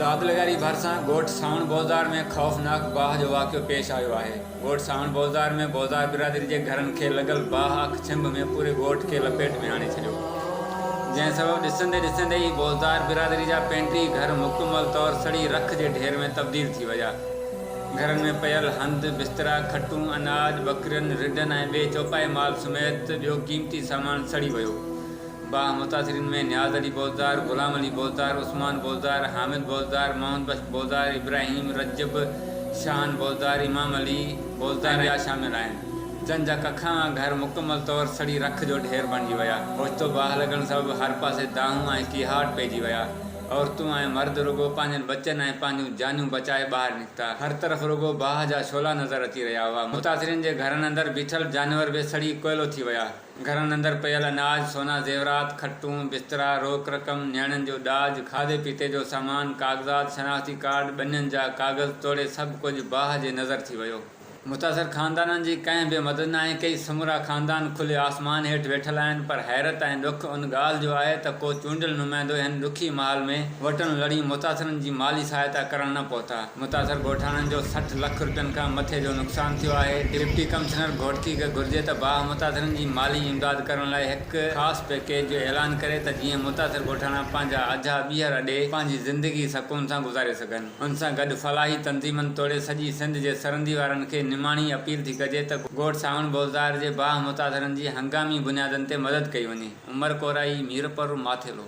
आदलगारी भरिसां ॻोठ सावण बोज़ार में ख़ौफ़नाक बाहि जो वाक़ियो पेश आयो आहे। ॻोठ सावण बोज़ार में बोज़ार बिरादरी जे घरनि खे लॻल बाहि अख छिंभ में पूरे ॻोठ खे लपेट में आणे छॾियो, जंहिं सबबु ॾिसंदे ॾिसंदे ई बोज़ार बिरादरी जा 35 घर मुकमल तौर सड़ी रख जे ढेर में तब्दील थी विया। घरनि में पयल हंध बिस्तरा खटूं अनाज बकरियुनि रिढनि ऐं ॿिए चौपाए माल समेत ॿियो क़ीमती सामान सड़ी वियो। बाहि मुतासिरीन में न्याज़ अली बोज़ार, ग़ुलाम अली बोज़ार, उस्मान बोज़ार, हामिद बोज़ार, मोहम्मद बख्श बोज़ार, इब्राहिम रजब, शान बोज़ार, इमाम अली बोज़ार या शामिल आहिनि, जन जा कखा घर मुकमल तौर सड़ी रख जो ढेर बणिजी विया। ओचितो बाहि लॻण सबबु हर पासे दाहूं ऐं कीहाट पइजी विया। औरतूं ऐं मर्द रुगो पंहिंजनि बचनि ऐं पंहिंजूं जानियूं बचाए ॿाहिरि निकिता। हर तरफ़ रुगो बाहि जा शोला नज़र अची रहिया हुआ। मुतासिरीन जे घरनि अंदरि बीठल जानवर बि सड़ी कोयलो थी विया। घरनि अंदरि पयल अनाज, सोना ज़ेवरात, खटूं बिस्तरा, रोक रक़म, नियाणियुनि जो ॾाज, खाधे पीते जो सामान, काग़ज़ात, शनाख़ती कार्ड, ॿनियनि जा काग़ज़ तोड़े सभु कुझु बाहि जे नज़र थी वियो। मुतासिर ख़ानदाननि जी कंहिं बि मदद नाहे कई। समूरा ख़ानदान खुले आसमान हेठि वेठल आहिनि, पर हैरत ऐं ॾुख उन ॻाल्हि जो आहे त को चूंडियल नुमाइंदो हिन ॾुखी माल में वटण लड़ी मुतासिरनि जी माली सहायता करण न पहुता। मुतासिर ॻोठाणनि जो 60 लख रुपयनि खां मथे जो नुक़सानु थियो आहे। डिप्टी कमिश्नर घोटकी खे घुर्जे त बाहि मुतासिरनि जी माली इमदाद करण लाइ हिकु ख़ासि पैकेज जो ऐलान करे त जीअं मुतासिर ॻोठाणा पंहिंजा अझा ॿीहर ॾे पंहिंजी ज़िंदगी सुकून सां गुज़ारे सघनि। उन सां गॾु फलाही तंज़ीमनि तोड़े सॼी सिंध जे सरहदी वारनि खे निमाणी अपील थी कजे त ॻोठ सावण बोज़ार जे बाहि मुतासिरनि जी हंगामी बुनियादनि ते मदद कई वञे। उमर कोराई, मीरपुर, माथेलो।